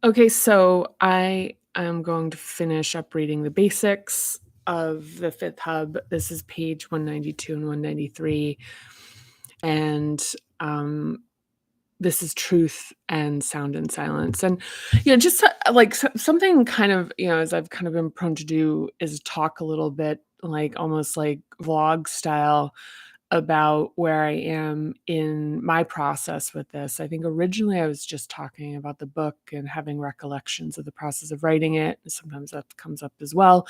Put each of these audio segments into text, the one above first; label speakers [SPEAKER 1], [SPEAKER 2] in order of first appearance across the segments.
[SPEAKER 1] Okay, so I am going to finish up reading the basics of the Fifth Hub. This is page 192 and 193. And um, this is Truth and Sound and Silence. And, just like something kind of, as I've kind of been prone to do is talk a little bit like almost like vlog style about where I am in my process with this. I think originally I was just talking about the book and having recollections of the process of writing it. Sometimes that comes up as well.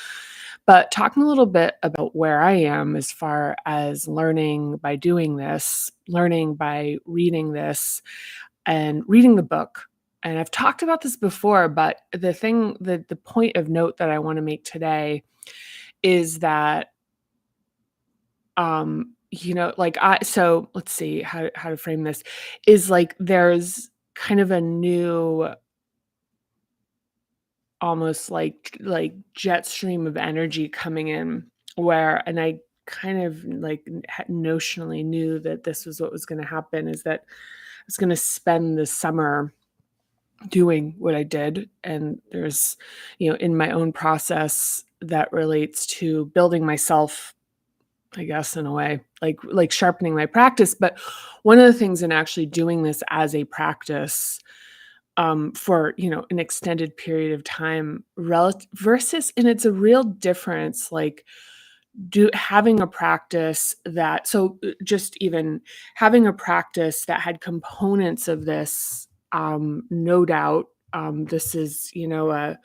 [SPEAKER 1] But talking a little bit about where I am as far as learning by doing this, learning by reading this, and reading the book. And I've talked about this before, but the point of note that I want to make today is that like I so let's see how to frame this is like there's kind of a new almost like jet stream of energy coming in where and I kind of like notionally knew that this was what was going to happen is that I was going to spend the summer doing what I did and there's in my own process that relates to building myself, I guess, in a way, like sharpening my practice. But one of the things in actually doing this as a practice, for, an extended period of time versus and it's a real difference, like, having a practice that just even having a practice that had components of this, no doubt, this is, a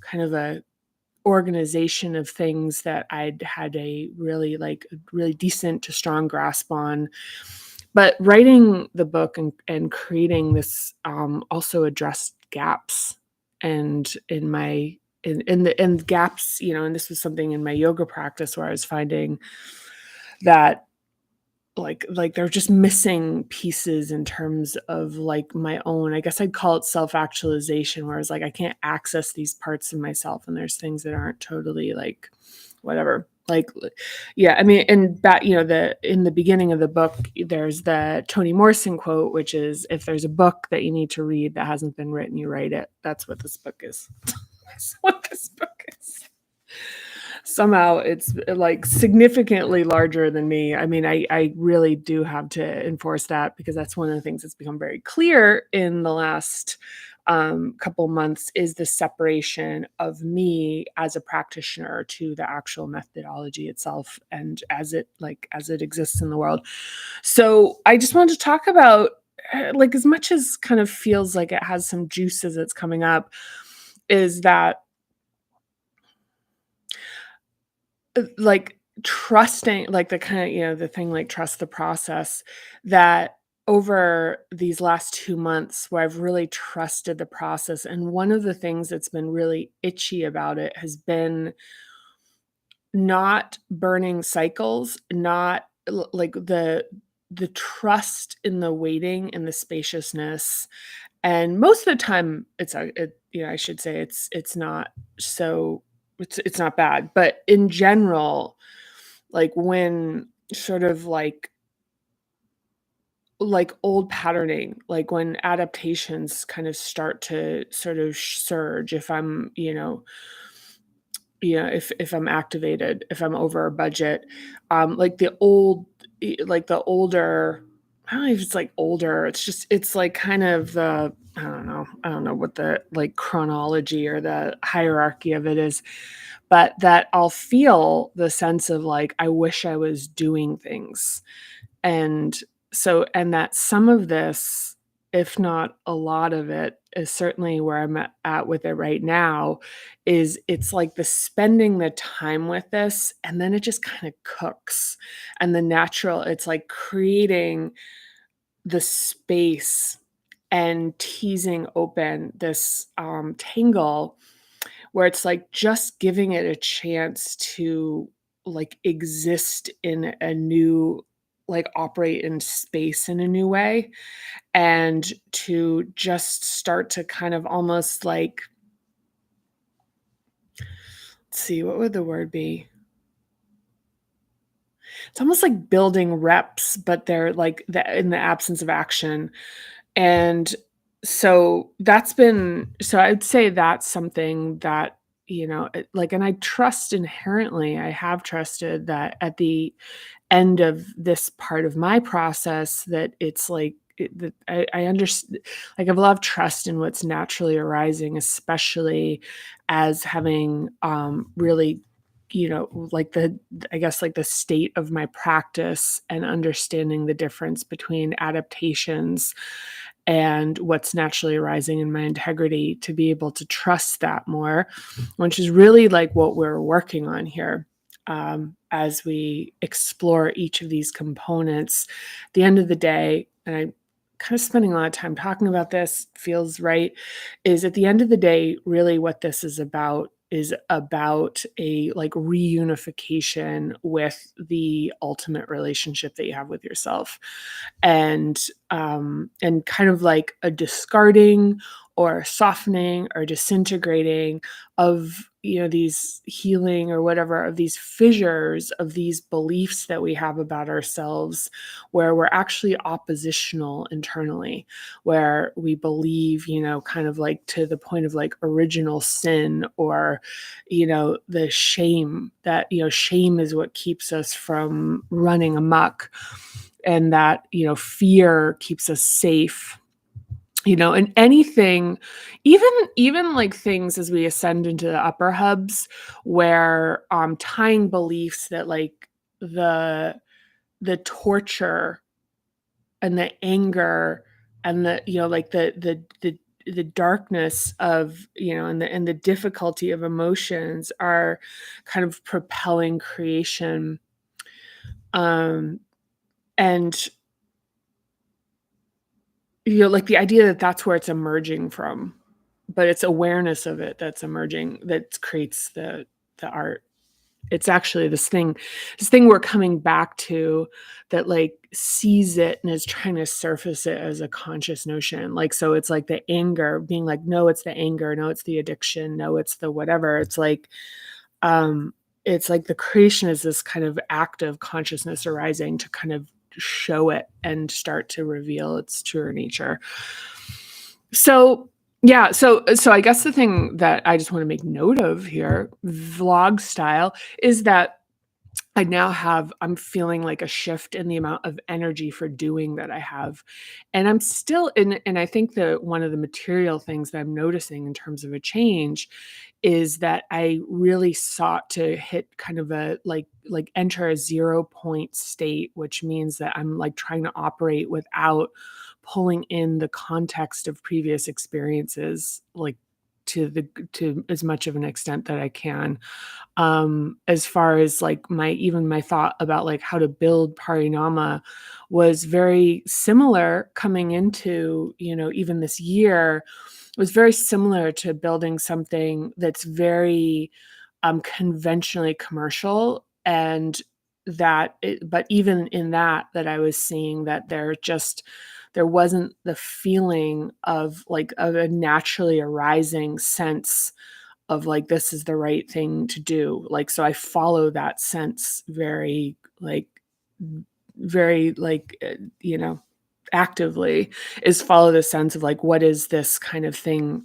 [SPEAKER 1] kind of a organization of things that I'd had a really decent to strong grasp on. But writing the book and creating this also addressed gaps and in my in the and gaps, and this was something in my yoga practice where I was finding that like they're just missing pieces in terms of like my own, I guess I'd call it self-actualization, where it's like I can't access these parts of myself and there's things that aren't totally like whatever. Like yeah, I mean, and that the in the beginning of the book, there's the Toni Morrison quote, which is if there's a book that you need to read that hasn't been written, you write it. That's what this book is. That's what this book is. Somehow it's like significantly larger than me. I mean, I really do have to enforce that because that's one of the things that's become very clear in the last couple months is the separation of me as a practitioner to the actual methodology itself and as it exists in the world. So I just wanted to talk about like as much as kind of feels like it has some juice as it's coming up, is that like trusting like the kind of the thing like trust the process that over these last 2 months where I've really trusted the process, and one of the things that's been really itchy about it has been not burning cycles, not like the trust in the waiting and the spaciousness. And most of the time I should say it's not so it's not bad, but in general, like when sort of like old patterning, like when adaptations kind of start to sort of surge, if I'm, if I'm activated, if I'm over a budget, like like the older, I don't know if it's like older, it's like kind of the, I don't know what the like chronology or the hierarchy of it is, but that I'll feel the sense of like, I wish I was doing things. And and that some of this, if not a lot of it, is certainly where I'm at with it right now, is it's like the spending the time with this, and then it just kinda cooks. And the natural it's like creating the space and teasing open this, tangle where it's like just giving it a chance to like exist in a new like operate in space in a new way, and to just start to kind of almost like, let's see, what would the word be? It's almost like building reps, but they're like in the absence of action. And So that's been so I'd say that's something that, like, and I trust inherently, I have trusted that at the end of this part of my process that it's like that I understand, like, I have a lot of trust in what's naturally arising, especially as having really, like I guess like the state of my practice and understanding the difference between adaptations and what's naturally arising in my integrity, to be able to trust that more, which is really like what we're working on here, as we explore each of these components. At the end of the day, and I kind of spending a lot of time talking about this feels right, is at the end of the day, really what this is about a like reunification with the ultimate relationship that you have with yourself, and kind of like a discarding or softening or disintegrating of, these healing or whatever, of these fissures of these beliefs that we have about ourselves, where we're actually oppositional internally, where we believe, kind of like to the point of like original sin, or, the shame, that, shame is what keeps us from running amok, and that, fear keeps us safe, and anything, even like things as we ascend into the upper hubs, where tying beliefs that like the the torture and the anger and the, like the darkness of, and the difficulty of emotions are kind of propelling creation, um and, like the idea that that's where it's emerging from, but it's awareness of it that's emerging, that creates the art. It's actually this thing we're coming back to, that like sees it and is trying to surface it as a conscious notion. Like, so it's like the anger being like, no, it's the anger, no, it's the addiction, no, it's the whatever. Um, it's like the creation is this kind of act of consciousness arising to kind of show it and start to reveal its truer nature. So, yeah, so I guess the thing that I just want to make note of here, vlog style, is that I'm feeling like a shift in the amount of energy for doing that I have. And I'm still in, and I think that one of the material things that I'm noticing in terms of a change is that I really sought to hit kind of a like enter a 0 point state, which means that I'm like trying to operate without pulling in the context of previous experiences, like to as much of an extent that I can, as far as like my thought about like how to build Parinama was very similar coming into, even this year, was very similar to building something that's very conventionally commercial, and but even in that I was seeing that there wasn't the feeling of a naturally arising sense of like, this is the right thing to do. Like, so I follow that sense very like, actively, is follow the sense of like, what is this kind of thing?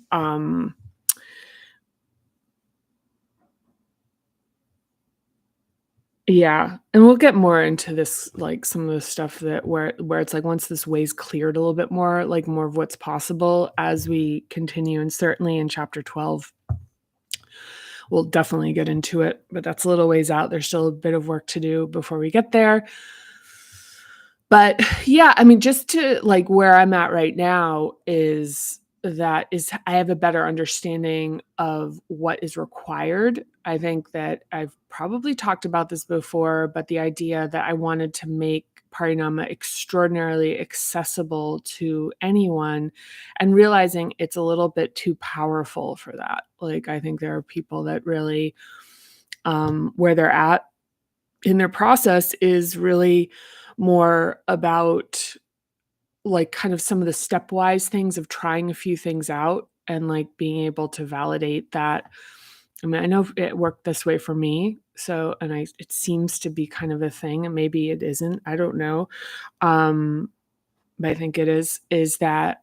[SPEAKER 1] Yeah. And we'll get more into this, like some of the stuff that where it's like once this way's cleared a little bit more, like more of what's possible as we continue. And certainly in chapter 12, we'll definitely get into it, but that's a little ways out. There's still a bit of work to do before we get there. But yeah, I mean, just to like where I'm at right now is I have a better understanding of what is required. I think that I've probably talked about this before, but the idea that I wanted to make Parinama extraordinarily accessible to anyone, and realizing it's a little bit too powerful for that. Like, I think there are people that really, where they're at in their process is really more about like kind of some of the stepwise things of trying a few things out and like being able to validate that. I mean, I know it worked this way for me. So, and it seems to be kind of a thing, and maybe it isn't. I don't know. But I think it is that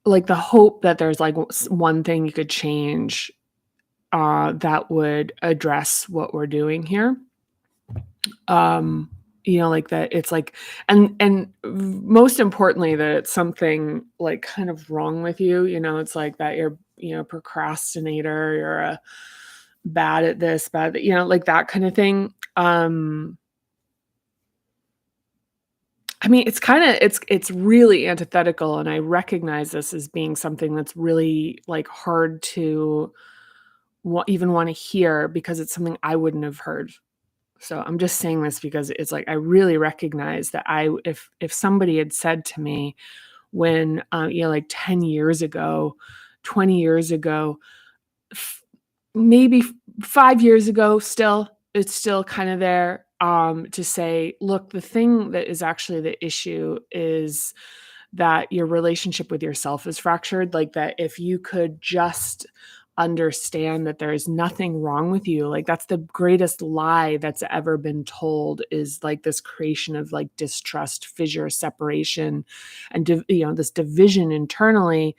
[SPEAKER 1] like the hope that there's like one thing you could change that would address what we're doing here. Um, like that it's like, and most importantly that it's something like kind of wrong with you, it's like that you're, procrastinator, you're a bad at this, bad, like that kind of thing. I mean, it's really antithetical, and I recognize this as being something that's really, like, hard to even wanna hear because it's something I wouldn't have heard. So, I'm just saying this because it's like I really recognize that if somebody had said to me when, like 10 years ago, 20 years ago, f maybe 5 years ago still, it's still kinda there, to say, "Look, the thing that is actually the issue is that your relationship with yourself is fractured, like, that if you could just understand that there is nothing wrong with you," like, that's the greatest lie that's ever been told is, like, this creation of, like, distrust, fissure, separation, and this division internally,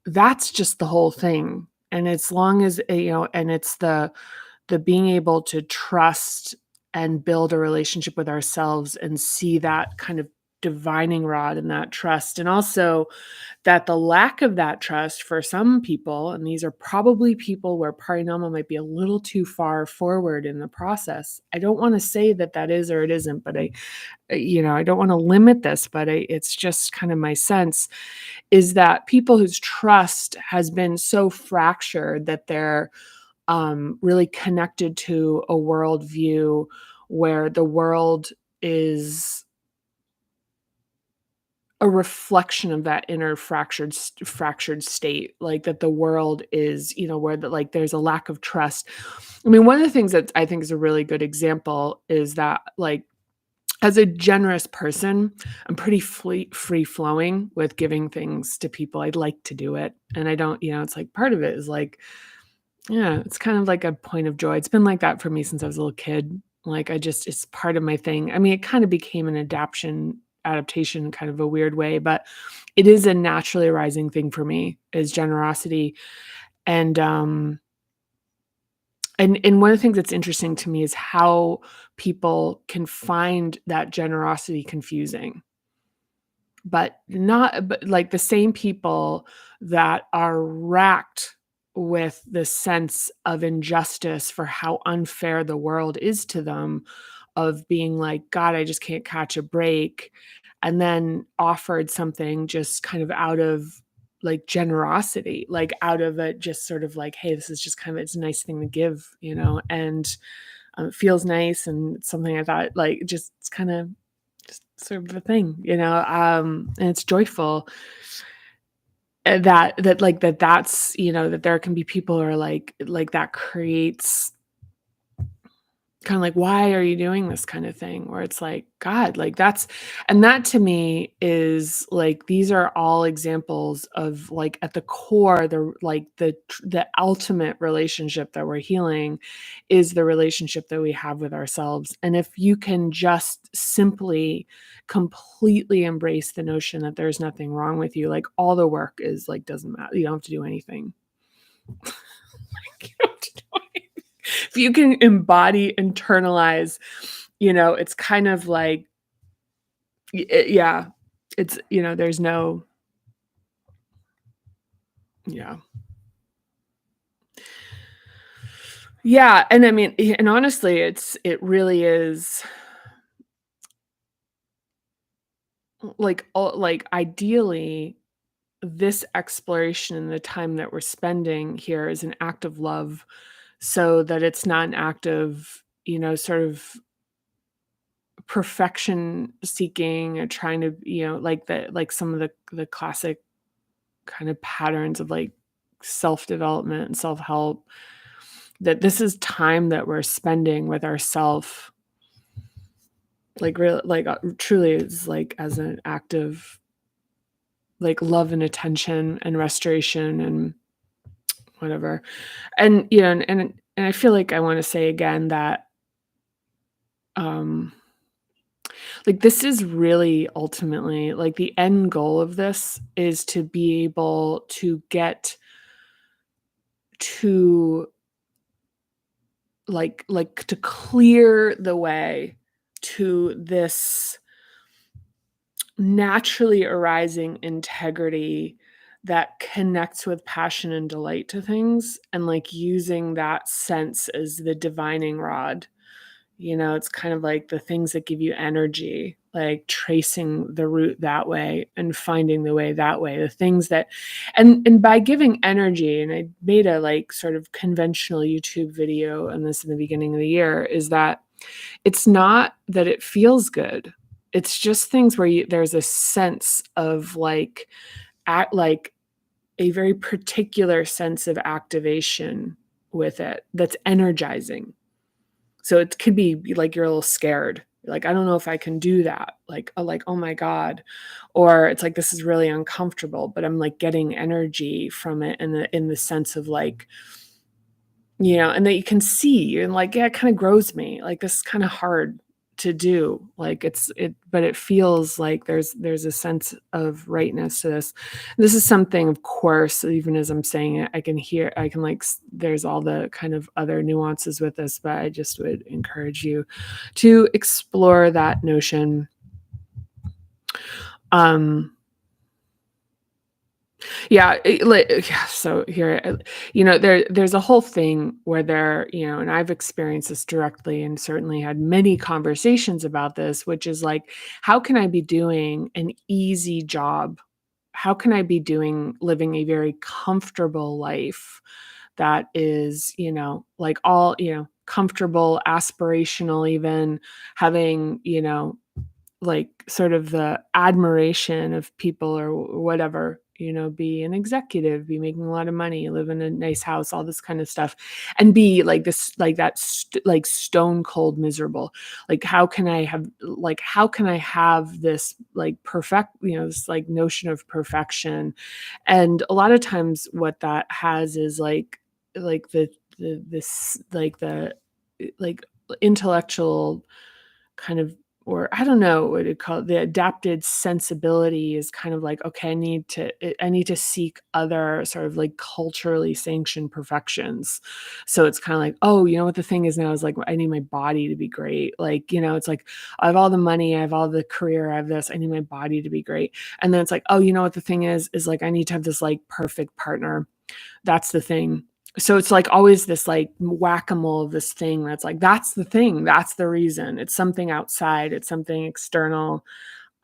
[SPEAKER 1] that's just the whole thing, and as long as, and it's the being able to trust and build a relationship with ourselves and see that kind of divining rod and that trust, and also that the lack of that trust for some people, and these are probably people where Parinama might be a little too far forward in the process. I don't wanna say that that is or it isn't, but I don't wanna limit this, but it's just kind of my sense, is that people whose trust has been so fractured that they're really connected to a worldview where the world is a reflection of that inner fractured state, like that the world is, where like there's a lack of trust. I mean, one of the things that I think is a really good example is that, like, as a generous person, I'm pretty free flowing with giving things to people. I'd like to do it, and I don't, it's like part of it is like, yeah, it's kind of like a point of joy. It's been like that for me since I was a little kid. Like, it's part of my thing. I mean, it kind of became an adaptation in kind of a weird way, but it is a naturally arising thing for me is generosity. And and one of the things that's interesting to me is how people can find that generosity confusing. But like the same people that are racked with the sense of injustice for how unfair the world is to them, of being like, "God, I just can't catch a break," and then offered something just kind of out of, like, generosity, like, out of it just sort of like, "Hey, this is just kind of it's a nice thing to give," and, it feels nice, and it's something I thought, like, just it's kinda just sort of a thing, and it's joyful, that's, that there can be people who are like that creates kinda like, "Why are you doing this?" kind of thing, where it's like, "God," like, and that to me is, like, these are all examples of, like, at the core, the ultimate relationship that we're healing is the relationship that we have with ourselves, and if you can just simply completely embrace the notion that there's nothing wrong with you, like, all the work is, like, doesn't matter. You don't have to do anything. You don't have to do anything. If you can embody, internalize, it's kind of like, yeah, it's, there's no, yeah. Yeah, and I mean, and honestly, it really is like ideally this exploration and the time that we're spending here is an act of love so that it's not an act of, sort of perfection seeking or trying to, like some of the classic kind of patterns of like self-development and self-help, that this is time that we're spending with ourself, like real like truly is like as an act of like love and attention and restoration and whatever. And and I feel like I want to say again that um like, this is really ultimately like, the end goal of this is to be able to get to, to clear the way to this naturally arising integrity that connects with passion and delight to things, and, like, using that sense as the divining rod. You know, it's kind of like the things that give you energy, like tracing the route that way and finding the way that way. The things that and by giving energy, and I made a, like, sort of conventional YouTube video on this in the beginning of the year, is that it's not that it feels good. It's just things where there's a sense of, like, like, a very particular sense of activation with it that's energizing. So it could be like you're a little scared. Like, I don't know if I can do that. Like, oh my God. Or it's like this is really uncomfortable, but I'm like getting energy from it in the sense of like, and that you can see and like, yeah, it kind of grows me. Like this is kind of hard to do. Like but it feels like there's a sense of rightness to this. This is something, of course, even as I'm saying it, I can like, there's all the kind of other nuances with this, but I just would encourage you to explore that notion. Um, Yeah, yeah, so here, there's a whole thing where and I've experienced this directly and certainly had many conversations about this, which is like, how can I be doing an easy job? How can I be living a very comfortable life that is, like all, comfortable, aspirational, even having, like sort of the admiration of people or whatever, be an executive, be making a lot of money, live in a nice house, all this kind of stuff, and be like this, like that, like stone cold miserable. How can I have this like perfect, this like notion of perfection? And a lot of times what that has is like the this like intellectual kind of, or I don't know what to call it, the adapted sensibility is kind of like, okay, I need to seek other sort of like culturally sanctioned perfections. So it's kind of like, oh, you know what the thing is now is like, I need my body to be great. Like, it's like, I have all the money, I have all the career, I have this, I need my body to be great. And then it's like, oh, you know what the thing is like, I need to have this like perfect partner. That's the thing. So it's like always this like whack-a-mole of this thing that's like, that's the thing, that's the reason. It's something outside, it's something external.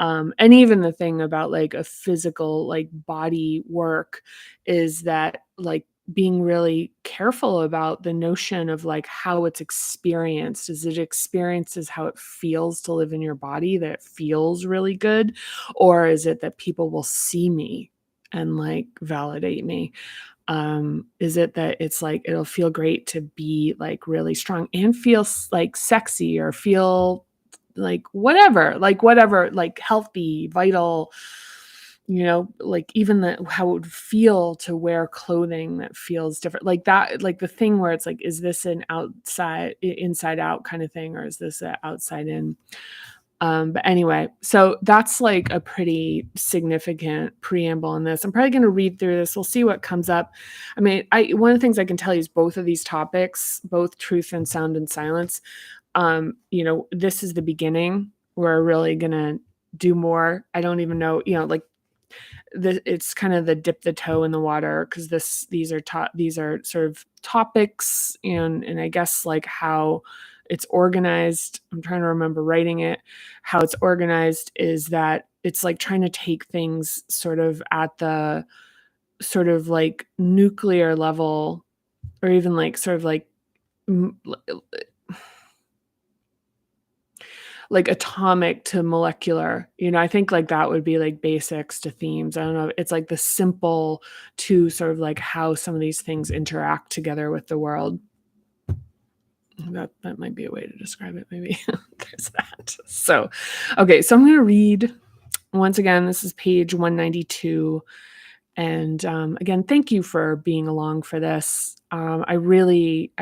[SPEAKER 1] And even the thing about like a physical like body work is that like being really careful about the notion of like how it's experienced. Is it experienced as how it feels to live in your body, that it feels really good? Or is it that people will see me and like validate me? Is it that it's like it'll feel great to be like really strong and feel like sexy or feel like whatever, like healthy, vital, like even how it would feel to wear clothing that feels different, like that, like the thing where it's like, is this an inside out kind of thing, or is this a outside in? But anyway, so that's like a pretty significant preamble in this. I'm probably going to read through this. We'll see what comes up. I mean, one of the things I can tell you is both of these topics, both truth and sound and silence, this is the beginning. We're really going to do more. I don't even know, like it's kind of the dip the toe in the water, because these are sort of topics, and I guess like how it's organized. I'm trying to remember writing it. How it's organized is that it's like trying to take things sort of at the sort of like nuclear level, or even like sort of like atomic to molecular. I think like that would be like basics to themes. I don't know. It's like the simple to sort of like how some of these things interact together with the world. That might be a way to describe it. Maybe there's that. So, okay. So I'm going to read once again. This is page 192. And again, thank you for being along for this. I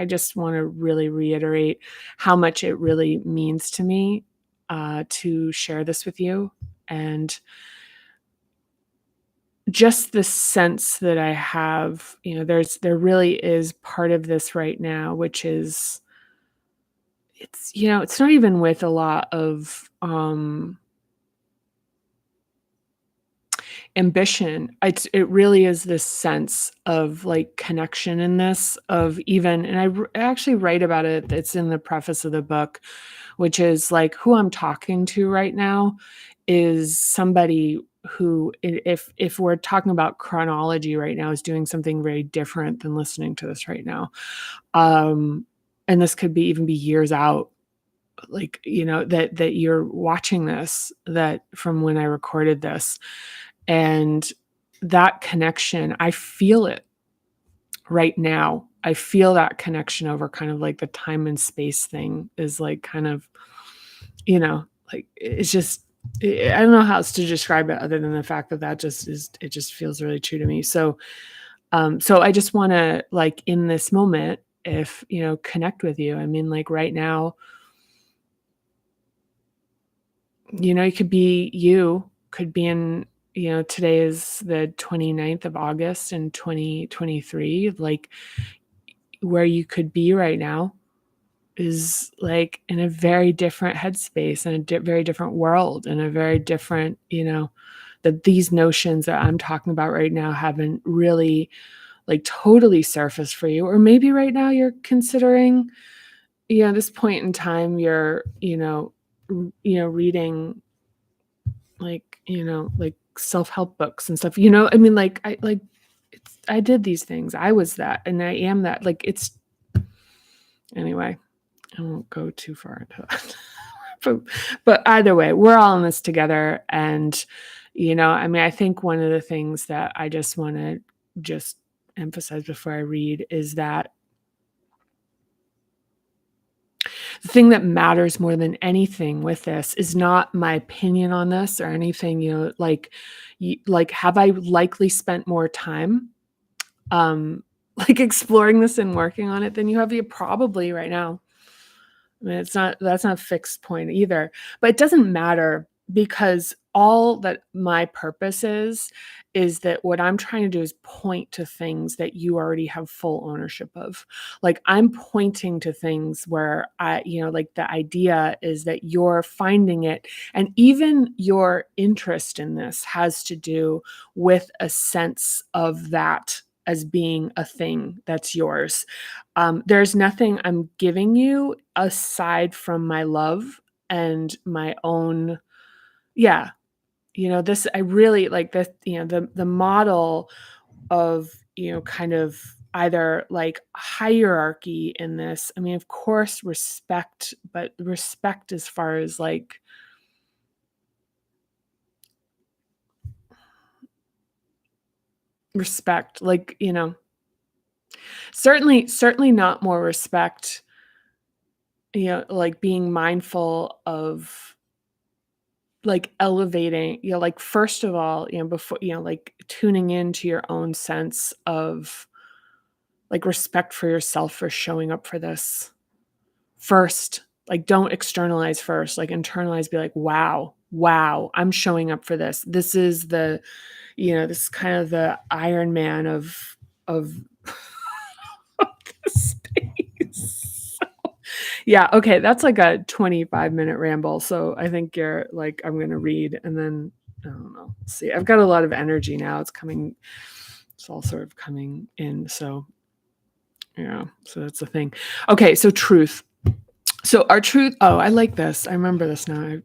[SPEAKER 1] just want to really reiterate how much it really means to me. to share this with you. And just the sense that I have, there really is part of this right now, which is it's not even with a lot of ambition. It really is this sense of like connection in this of even, and I actually write about it. It's in the preface of the book, which is like who I'm talking to right now is somebody who, if we're talking about chronology right now, is doing something very different than listening to this right now. Um, and this could be even be years out, like, that you're watching this, that from when I recorded this. And that connection, I feel it right now. I feel that connection over kind of like the time and space thing is like kind of, like it's just, I don't know how else to describe it other than the fact that just is, it just feels really true to me. So, so I just want to like in this moment, if, connect with you. I mean, like right now, you could be in, today is the 29th of August in 2023, like where you could be right now is like in a very different headspace and a very different world and a very different, that these notions that I'm talking about right now haven't really like totally surfaced for you. Or maybe right now you're considering, this point in time, you're, reading like, like self-help books and stuff, I mean, like, I did these things. I was that, and I am that. Like, it's anyway, I won't go too far into that. but either way, we're all in this together. And, I mean, I think one of the things that I just want to just emphasize before I read is that the thing that matters more than anything with this is not my opinion on this or anything, like have I likely spent more time like exploring this and working on it than you have? You probably right now. I mean, that's not a fixed point either, but it doesn't matter because all that my purpose is that what I'm trying to do is point to things that you already have full ownership of. Like I'm pointing to things where like the idea is that you're finding it, and even your interest in this has to do with a sense of that as being a thing that's yours. There's nothing I'm giving you aside from my love and my own, yeah, this, I really like this, the model of, kind of either like hierarchy in this. I mean, of course, respect, but respect as far as like, respect, like, certainly not more respect, like being mindful of like elevating, like first of all, before, like tuning into your own sense of like respect for yourself for showing up for this first. Like don't externalize first, like internalize, be like, wow, I'm showing up for this. This is the, this is kind of the Iron Man of the space. Yeah, okay, that's like a 25-minute ramble. So I think you're like, I'm gonna read and then I don't know. See, I've got a lot of energy now. It's all sort of coming in. So yeah, so that's the thing. Okay, so truth. So our truth, oh, I like this. I remember this now.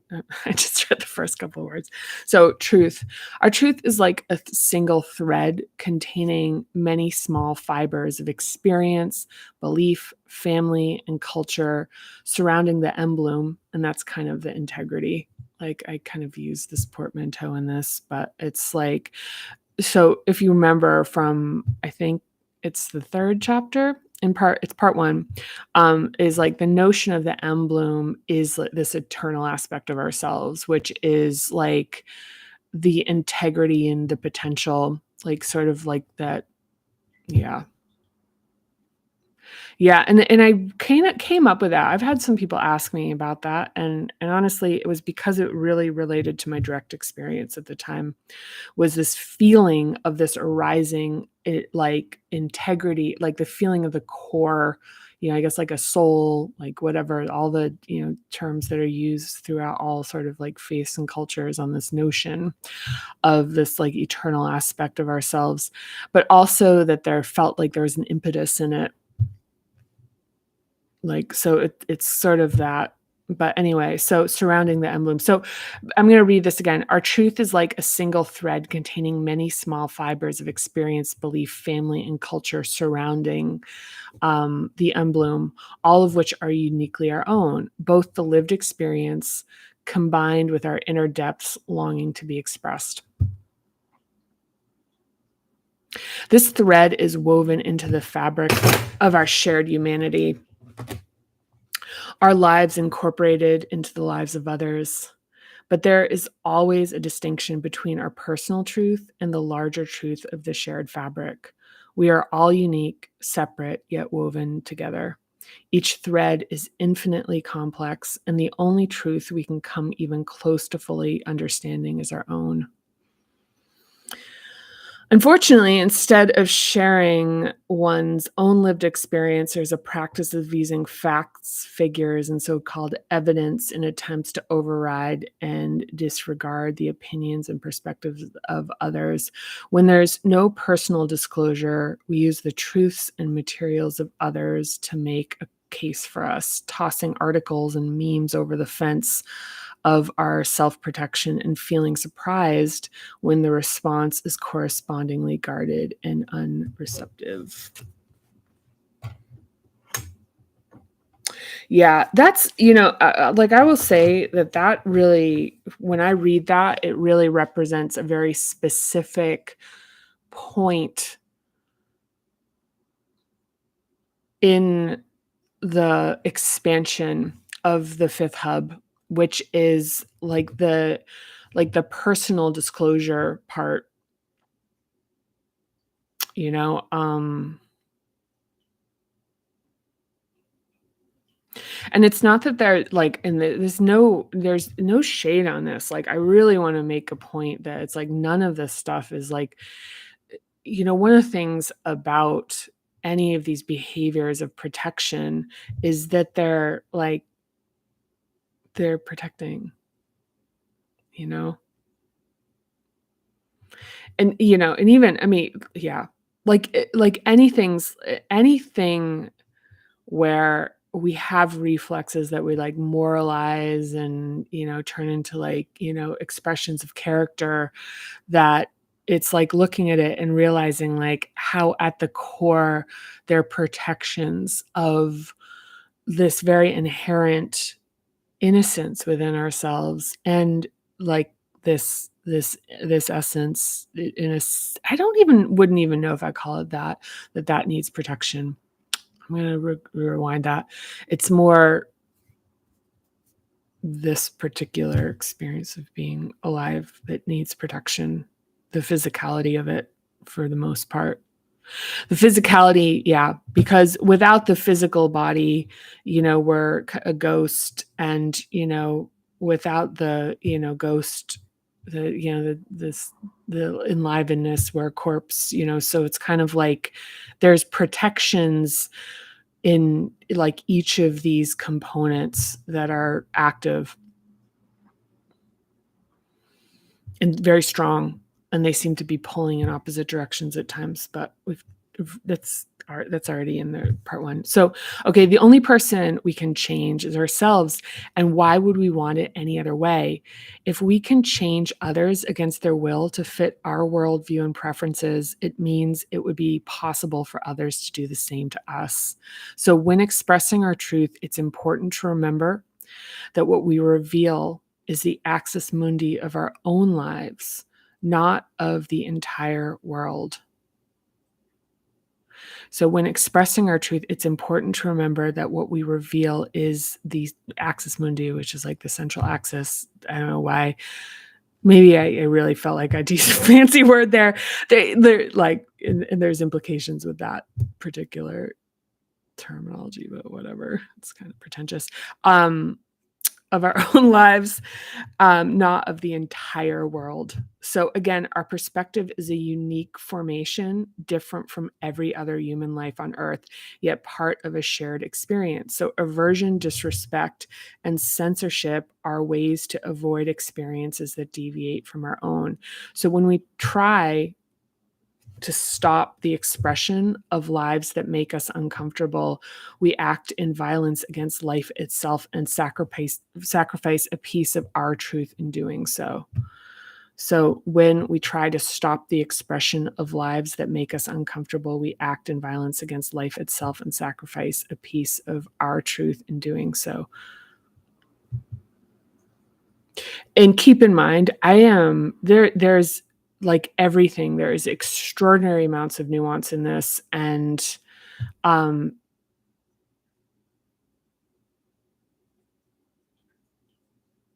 [SPEAKER 1] I just read the first couple of words. So truth. Our truth is like a single thread containing many small fibers of experience, belief, family, and culture surrounding the emblem. And that's kind of the integrity. Like I kind of use this portmanteau in this, but it's like, so if you remember from, I think it's the third chapter, it's part one, is like the notion of the emblem is like this eternal aspect of ourselves, which is like the integrity and the potential, like sort of like that. Yeah. Yeah, and I came up with that. I've had some people ask me about that, and honestly, it was because it really related to my direct experience at the time, was this feeling of this arising, like, integrity, like, the feeling of the core, I guess, like, a soul, like, whatever, all the, terms that are used throughout all sort of, like, faiths and cultures on this notion of this, like, eternal aspect of ourselves, but also that there felt like there was an impetus in it. Like, so it's sort of that. But anyway, so surrounding the emblem. So I'm going to read this again. Our truth is like a single thread containing many small fibers of experience, belief, family, and culture surrounding the emblem, all of which are uniquely our own, both the lived experience combined with our inner depths longing to be expressed. This thread is woven into the fabric of our shared humanity, our lives incorporated into the lives of others. But there is always a distinction between our personal truth and the larger truth of the shared fabric. We are all unique, separate, yet woven together. Each thread is infinitely complex, and the only truth we can come even close to fully understanding is our own. Unfortunately, instead of sharing one's own lived experience, there's a practice of using facts, figures, and so-called evidence in attempts to override and disregard the opinions and perspectives of others. When there's no personal disclosure, we use the truths and materials of others to make a case for us, tossing articles and memes over the fence of our self-protection and feeling surprised when the response is correspondingly guarded and unreceptive. Yeah, that's, like, I will say that really, when I read that, it really represents a very specific point in the expansion of the fifth hub, which is like the personal disclosure part, you know. And it's not that they're like, and there's no shade on this. Like, I really want to make a point that it's like none of this stuff is like, one of the things about any of these behaviors of protection is that they're protecting, you know? And even, I mean, yeah, like anything where we have reflexes that we like moralize and, turn into like, expressions of character, that it's like looking at it and realizing like how at the core they're protections of this very inherent innocence within ourselves, and like this essence in I don't even wouldn't even know if I call it that needs protection. I'm going to rewind that. It's more this particular experience of being alive that needs protection, the physicality of it for the most part. The physicality, yeah, because without the physical body, we're a ghost, and without the ghost, the enlivenedness, we're a corpse. So it's kind of like there's protections in like each of these components that are active and very strong, and they seem to be pulling in opposite directions at times, but that's already in the part one. So, okay, the only person we can change is ourselves, and why would we want it any other way? If we can change others against their will to fit our worldview and preferences, it means it would be possible for others to do the same to us. So when expressing our truth, it's important to remember that what we reveal is the axis mundi of our own lives, not of the entire world. So when expressing our truth, it's important to remember that what we reveal is the axis mundi, which is like the central axis. I don't know why. Maybe I really felt like I'd use a fancy word there. They're like, and there's implications with that particular terminology, but whatever. It's kind of pretentious. Of our own lives, not of the entire world. So again, our perspective is a unique formation, different from every other human life on earth, yet part of a shared experience. So aversion, disrespect, and censorship are ways to avoid experiences that deviate from our own. So when we try to stop the expression of lives that make us uncomfortable, we act in violence against life itself and sacrifice a piece of our truth in doing so. So when we try to stop the expression of lives that make us uncomfortable, we act in violence against life itself and sacrifice a piece of our truth in doing so. And keep in mind, there's like everything, there is extraordinary amounts of nuance in this. And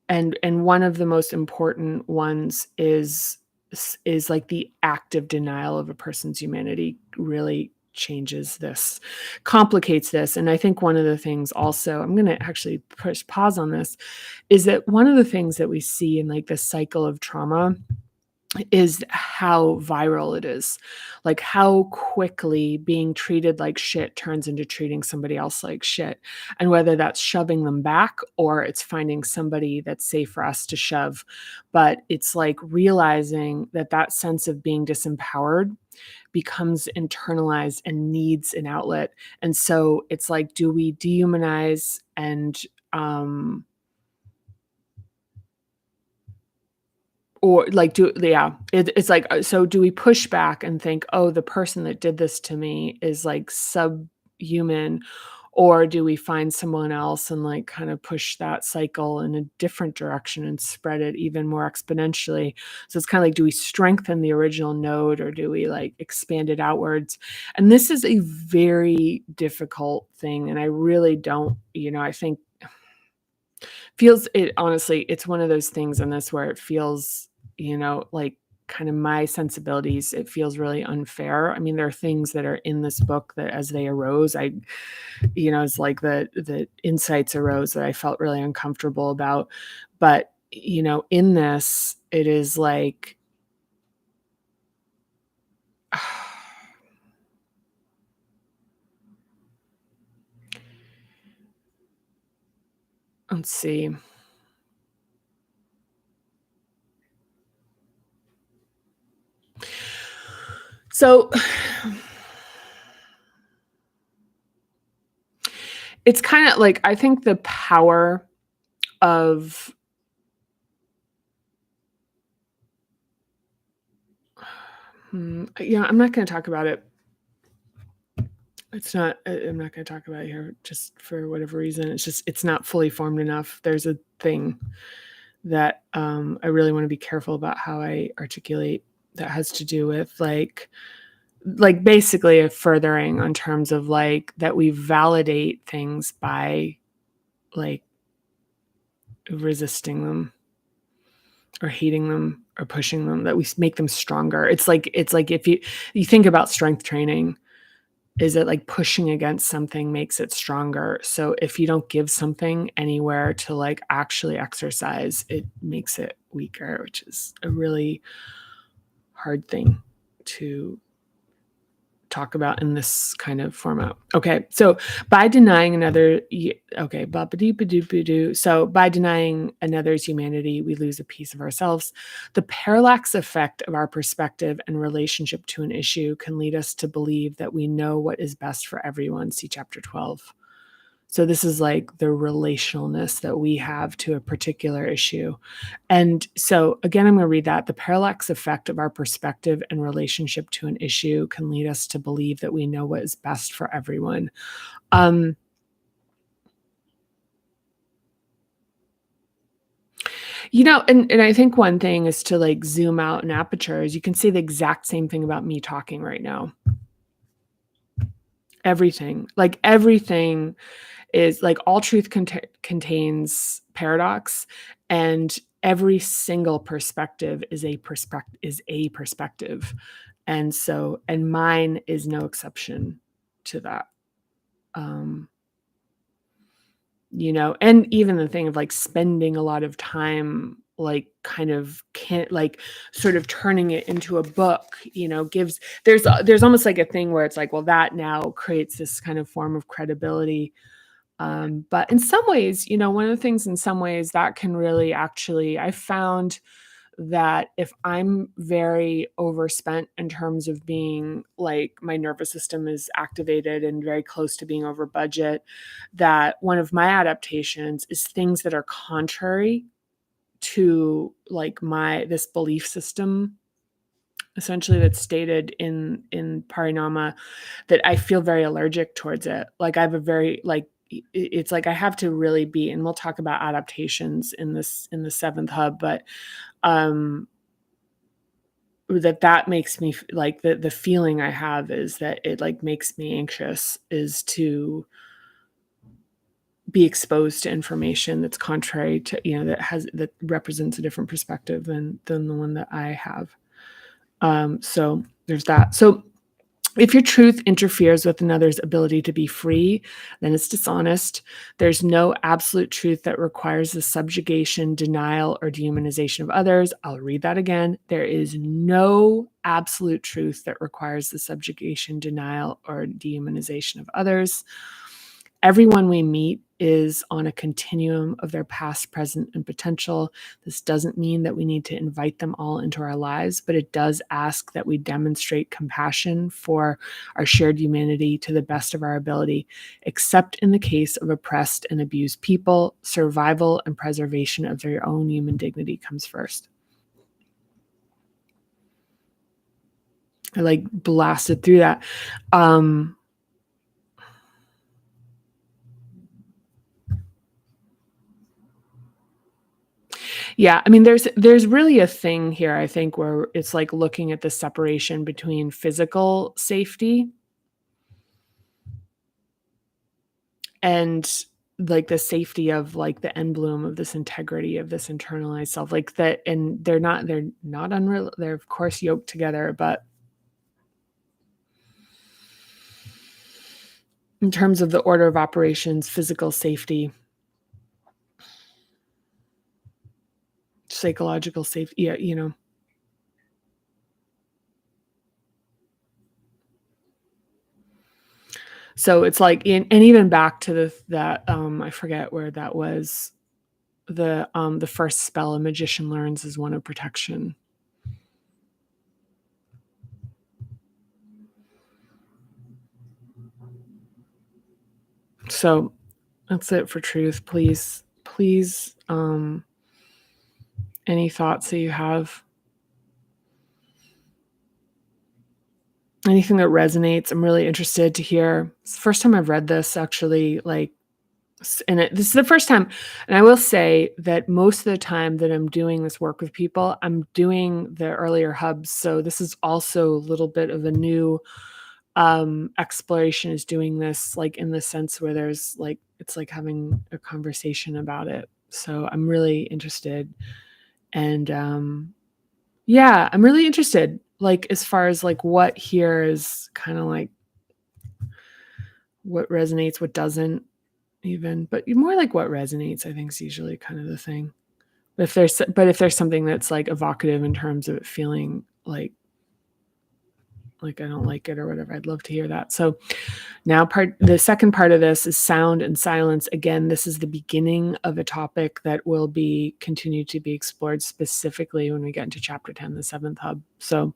[SPEAKER 1] one of the most important ones is like the active denial of a person's humanity really changes this, complicates this. And I think one of the things also, I'm going to actually push pause on this, is that one of the things that we see in like the cycle of trauma is how viral it is, like how quickly being treated like shit turns into treating somebody else like shit. And whether that's shoving them back or it's finding somebody that's safe for us to shove. But it's like realizing that that sense of being disempowered becomes internalized and needs an outlet. And so it's like, do we dehumanize and, or like it's like, so do we push back and think, oh, the person that did this to me is like subhuman, or do we find someone else and like kind of push that cycle in a different direction and spread it even more exponentially? So it's kind of like, do we strengthen the original node or do we like expand it outwards? And this is a very difficult thing, and I really don't, I think honestly, it's one of those things in this where it feels, like kind of my sensibilities, it feels really unfair. I mean, there are things that are in this book that as they arose, it's like the insights arose that I felt really uncomfortable about. But, in this, it is like, let's see. So it's kind of like, I think the power of yeah, I'm not going to talk about it. It's not, I'm not going to talk about it here just for whatever reason. It's not fully formed enough. There's a thing that I really want to be careful about how I articulate that has to do with like basically a furthering on terms of like that we validate things by like resisting them or hating them or pushing them, that we make them stronger. It's like if you think about strength training, is it like pushing against something makes it stronger. So if you don't give something anywhere to like actually exercise, it makes it weaker, which is a really hard thing to talk about in this kind of format. Okay, so by denying another, so by denying another's humanity, we lose a piece of ourselves. The parallax effect of our perspective and relationship to an issue can lead us to believe that we know what is best for everyone. See chapter 12. So this is like the relationalness that we have to a particular issue. And so again, I'm going to read that. The parallax effect of our perspective and relationship to an issue can lead us to believe that we know what is best for everyone. And I think one thing is to like zoom out in apertures. You can say the exact same thing about me talking right now. Everything is like all truth contains paradox, and every single perspective is a perspective. And mine is no exception to that. um, and even the thing of like spending a lot of time like kind of can't like sort of turning it into a book, gives there's almost like a thing where it's like, well, that now creates this kind of form of credibility. But in some ways, one of the things in some ways that can really actually, I found that if I'm very overspent in terms of being like my nervous system is activated and very close to being over budget, that one of my adaptations is things that are contrary to like this belief system essentially that's stated in Parinama, that I feel very allergic towards it. Like I have a very like it's like I have to really be, and we'll talk about adaptations in the seventh hub, but um that makes me like the feeling I have is that it like makes me anxious is to be exposed to information that's contrary to, that represents a different perspective than the one that I have. So there's that. So if your truth interferes with another's ability to be free, then it's dishonest. There's no absolute truth that requires the subjugation, denial, or dehumanization of others. I'll read that again. There is no absolute truth that requires the subjugation, denial, or dehumanization of others. Everyone we meet is on a continuum of their past, present, and potential. This doesn't mean that we need to invite them all into our lives, but it does ask that we demonstrate compassion for our shared humanity to the best of our ability. Except in the case of oppressed and abused people, survival and preservation of their own human dignity comes first. I like blasted through that. Yeah, I mean, there's really a thing here, I think, where it's like looking at the separation between physical safety and like the safety of like the end bloom of this integrity of this internalized self, like that. And they're not unreal. They're of course yoked together, but in terms of the order of operations, physical safety, psychological safety, yeah, So it's like, and even back to that I forget where that was. The first spell a magician learns is one of protection. So that's it for truth. Please, any thoughts that you have? Anything that resonates? I'm really interested to hear. It's the first time I've read this, actually, and this is the first time, and I will say that most of the time that I'm doing this work with people, I'm doing the earlier hubs. So this is also a little bit of a new exploration, is doing this like in the sense where there's like, it's like having a conversation about it. So I'm really interested. And yeah, I'm really interested, like as far as like what here is kind of like what resonates, what doesn't, even, but more like what resonates, I think, is usually kind of the thing. But if there's something that's like evocative in terms of it feeling like I don't like it or whatever, I'd love to hear that. So now the second part of this is sound and silence. Again, this is the beginning of a topic that will be continue to be explored specifically when we get into chapter 10, the seventh hub. So,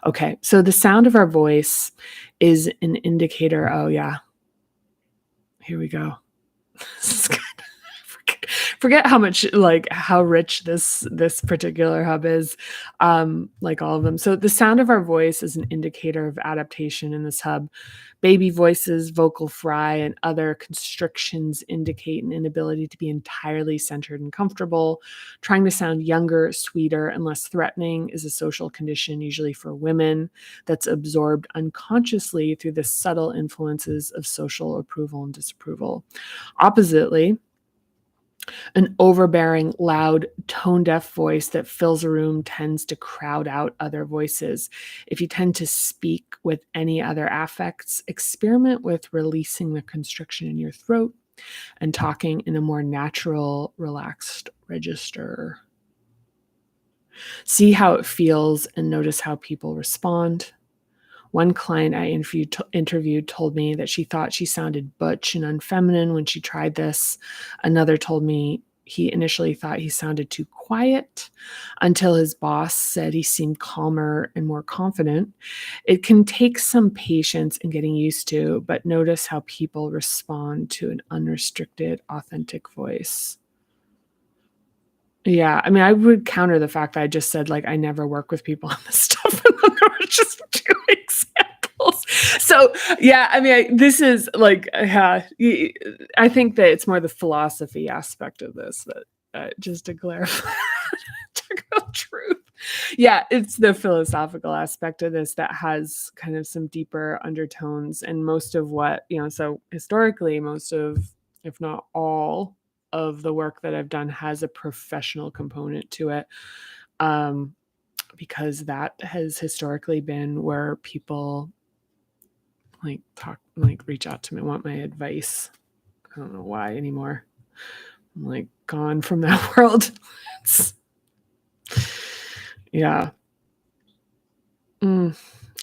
[SPEAKER 1] okay. So the sound of our voice is an indicator. Oh yeah. Here we go. This is good. Forget how much, like how rich this particular hub is, like all of them. So the sound of our voice is an indicator of adaptation in this hub. Baby voices, vocal fry, and other constrictions indicate an inability to be entirely centered and comfortable. Trying to sound younger, sweeter, and less threatening is a social condition, usually for women, that's absorbed unconsciously through the subtle influences of social approval and disapproval. Oppositely, An overbearing, loud, tone-deaf voice that fills a room tends to crowd out other voices. If you tend to speak with any other affects, experiment with releasing the constriction in your throat and talking in a more natural, relaxed register. See how it feels and notice how people respond. One client I interviewed told me that she thought she sounded butch and unfeminine when she tried this. Another told me he initially thought he sounded too quiet until his boss said he seemed calmer and more confident. It can take some patience and getting used to, but notice how people respond to an unrestricted, authentic voice. Yeah, I mean, I would counter the fact that I just said, like, I never work with people on this stuff, and then there were just 2 examples. So, yeah, I mean, this is like, I think that it's more the philosophy aspect of this that, just to clarify, to go truth. Yeah, it's the philosophical aspect of this that has kind of some deeper undertones, and most of what, so historically, most of, if not all, of the work that I've done has a professional component to it, because that has historically been where people reach out to me, want my advice. I don't know why anymore. I'm like gone from that world. Yeah. I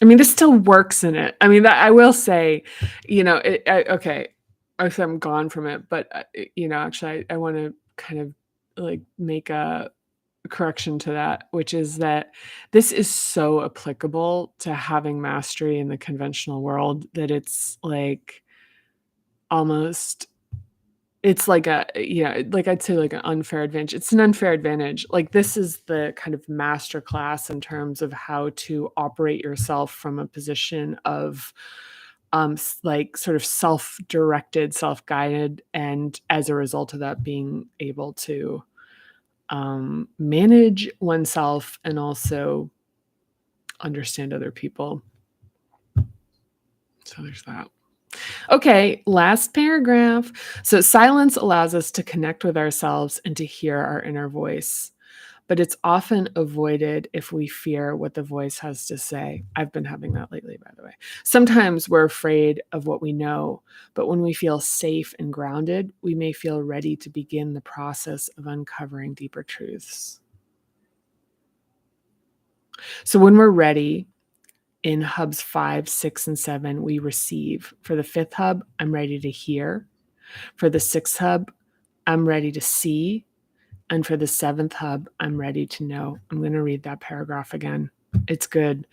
[SPEAKER 1] mean, this still works in it. I mean, that I will say, okay, I said I'm gone from it, but actually, I want to kind of like make a correction to that, which is that this is so applicable to having mastery in the conventional world that it's like almost it's like like I'd say like an unfair advantage. It's an unfair advantage. Like this is the kind of master class in terms of how to operate yourself from a position of like sort of self-directed, self-guided, and as a result of that being able to manage oneself and also understand other people. So there's that. Okay, last paragraph. So silence allows us to connect with ourselves and to hear our inner voice, but it's often avoided if we fear what the voice has to say. I've been having that lately, by the way. Sometimes we're afraid of what we know, but when we feel safe and grounded, we may feel ready to begin the process of uncovering deeper truths. So when we're ready, in hubs 5, 6, and 7, we receive. For the 5th hub, I'm ready to hear. For the 6th hub, I'm ready to see. And for the 7th hub, I'm ready to know. I'm going to read that paragraph again. It's good.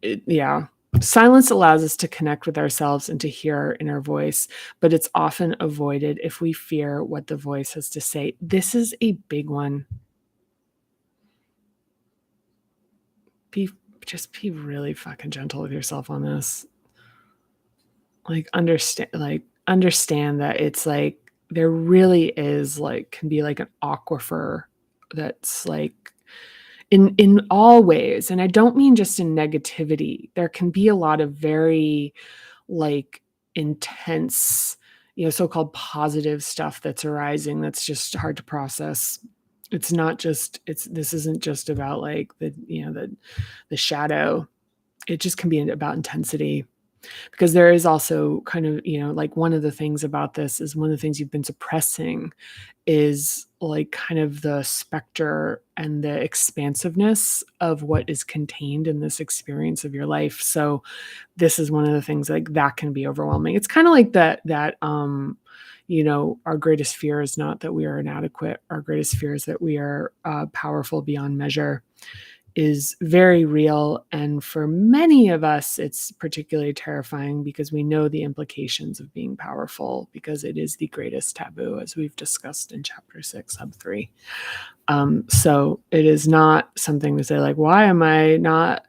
[SPEAKER 1] Yeah. Silence allows us to connect with ourselves and to hear our inner voice, but it's often avoided if we fear what the voice has to say. This is a big one. Just be really fucking gentle with yourself on this. Like understand that it's like there really is like can be like an aquifer that's like in all ways, and I don't mean just in negativity. There can be a lot of very like intense, so-called positive stuff that's arising that's just hard to process. This isn't just about like the shadow. It just can be about intensity, because there is also kind of, like one of the things about this is one of the things you've been suppressing is like kind of the specter and the expansiveness of what is contained in this experience of your life. So this is one of the things like that can be overwhelming. It's kind of like that our greatest fear is not that we are inadequate. Our greatest fear is that we are powerful beyond measure, is very real. And for many of us, it's particularly terrifying because we know the implications of being powerful, because it is the greatest taboo, as we've discussed in chapter 6, sub 3. So it is not something to say like, why am I not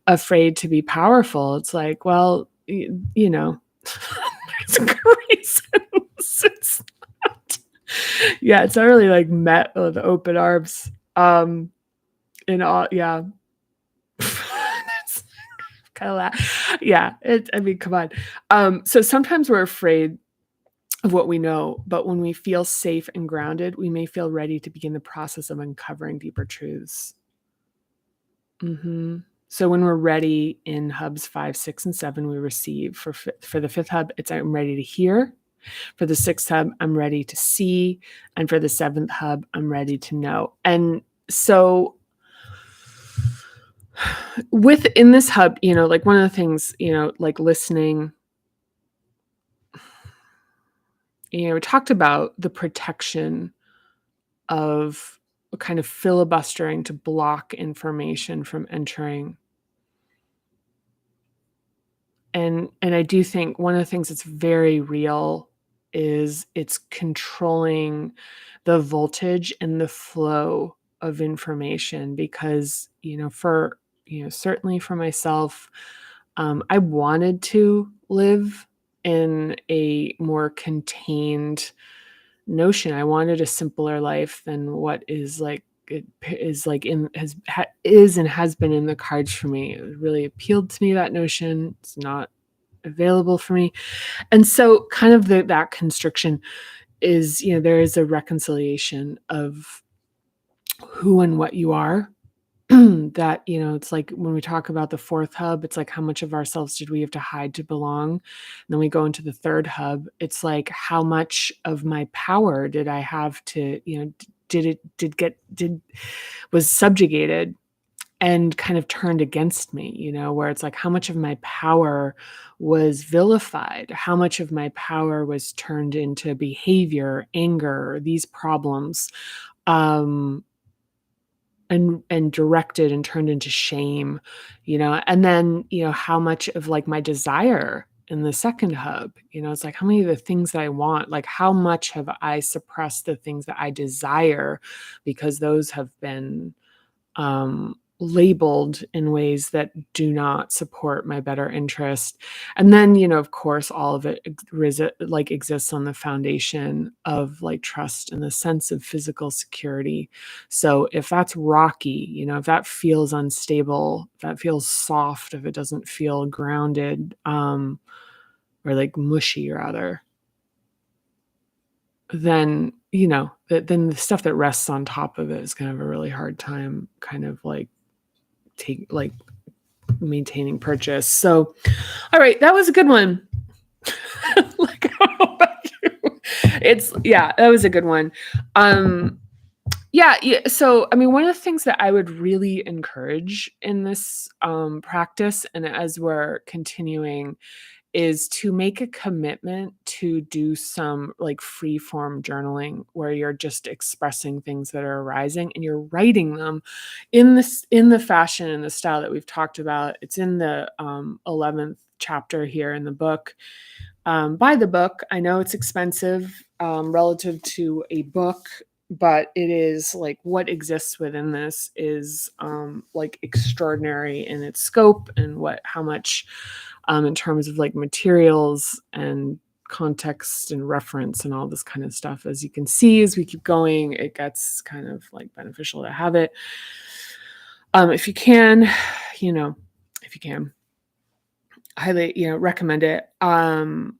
[SPEAKER 1] afraid to be powerful? It's like, well, there's good reasons. It's not, yeah, it's not really like met with open arms. In all, yeah. That's kind of yeah. I mean, come on. So sometimes we're afraid of what we know. But when we feel safe and grounded, we may feel ready to begin the process of uncovering deeper truths. So when we're ready in hubs 5, 6, and 7, we receive. For the fifth hub, it's I'm ready to hear. For the sixth hub, I'm ready to see. And for the seventh hub, I'm ready to know. And so within this hub, like one of the things, like listening, we talked about the protection of kind of filibustering to block information from entering. And I do think one of the things that's very real is it's controlling the voltage and the flow of information because, certainly for myself, I wanted to live in a more contained notion. I wanted a simpler life than what is like it is like is and has been in the cards for me. It really appealed to me, that notion. It's not available for me. And so kind of that constriction is, there is a reconciliation of who and what you are. That, it's like when we talk about the fourth hub, it's like how much of ourselves did we have to hide to belong? And then we go into the third hub, it's like how much of my power did I have to, was subjugated and kind of turned against me, where it's like how much of my power was vilified, how much of my power was turned into behavior, anger, these problems, and directed and turned into shame, and then, how much of like my desire in the second hub, it's like how many of the things that I want, like how much have I suppressed the things that I desire because those have been labeled in ways that do not support my better interest. And then, of course, all of it exists on the foundation of like trust and the sense of physical security. So if that's rocky, if that feels unstable, if that feels soft, if it doesn't feel grounded, or like mushy rather, then, then the stuff that rests on top of it is going to have a really hard time kind of like maintaining purchase. So, all right, that was a good one. Like, I don't know about you. That was a good one. Yeah. So, I mean, one of the things that I would really encourage in this practice, and as we're continuing, is to make a commitment to do some like free form journaling where you're just expressing things that are arising and you're writing them in the fashion and the style that we've talked about. It's in the 11th chapter here in the book. Buy the book. I know it's expensive relative to a book, but it is like what exists within this is like extraordinary in its scope and how much in terms of like materials and context and reference and all this kind of stuff. As you can see, as we keep going, it gets kind of like beneficial to have it. If you can, highly, recommend it. What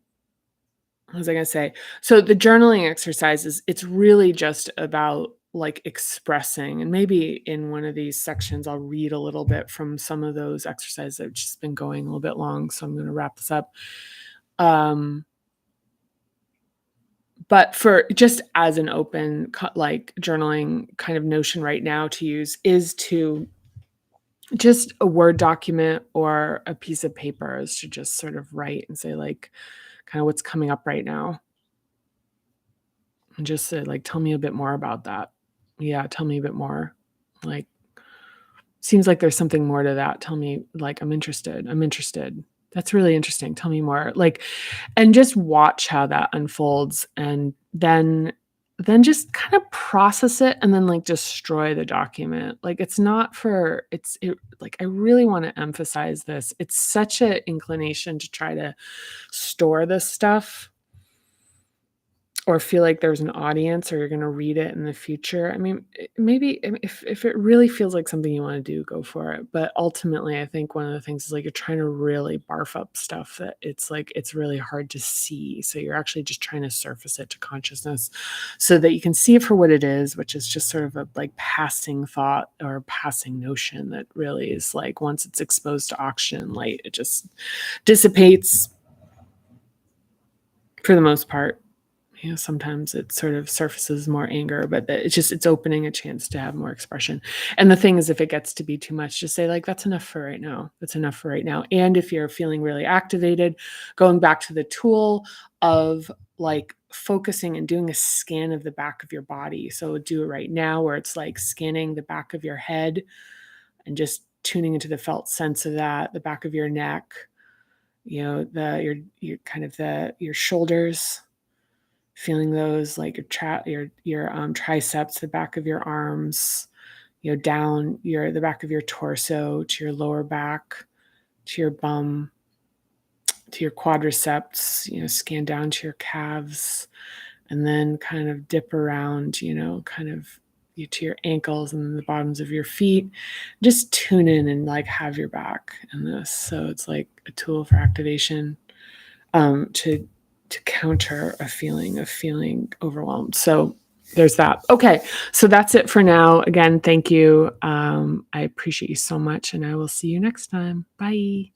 [SPEAKER 1] was I going to say? So the journaling exercises, it's really just about like expressing, and maybe in one of these sections, I'll read a little bit from some of those exercises that have just been going a little bit long. So I'm going to wrap this up. But for just as an open, like journaling kind of notion right now to use is to just a Word document or a piece of paper is to just sort of write and say like, kind of what's coming up right now. And just say like, tell me a bit more about that. Yeah, tell me a bit more. Like, seems like there's something more to that. Tell me, like, I'm interested. That's really interesting. Tell me more. Like, and just watch how that unfolds, and then just kind of process it and then like destroy the document. Like it's not for like I really want to emphasize this. It's such an inclination to try to store this stuff or feel like there's an audience or you're going to read it in the future. I mean, maybe if it really feels like something you want to do, go for it. But ultimately, I think one of the things is like you're trying to really barf up stuff that it's like it's really hard to see. So you're actually just trying to surface it to consciousness so that you can see it for what it is, which is just sort of a like passing thought or passing notion that really is like once it's exposed to oxygen light, it just dissipates for the most part. Sometimes it sort of surfaces more anger, but it's opening a chance to have more expression. And the thing is, if it gets to be too much, just say like, that's enough for right now. That's enough for right now. And if you're feeling really activated, going back to the tool of like focusing and doing a scan of the back of your body. So do it right now where it's like scanning the back of your head and just tuning into the felt sense of that, the back of your neck, your shoulders, feeling those like your triceps, the back of your arms, down the back of your torso to your lower back, to your bum, to your quadriceps, scan down to your calves, and then kind of dip around, kind of to your ankles and the bottoms of your feet. Just tune in and like have your back in this. So it's like a tool for activation, to counter a feeling of feeling overwhelmed. So there's that. Okay. So that's it for now. Again, thank you. I appreciate you so much, and I will see you next time. Bye.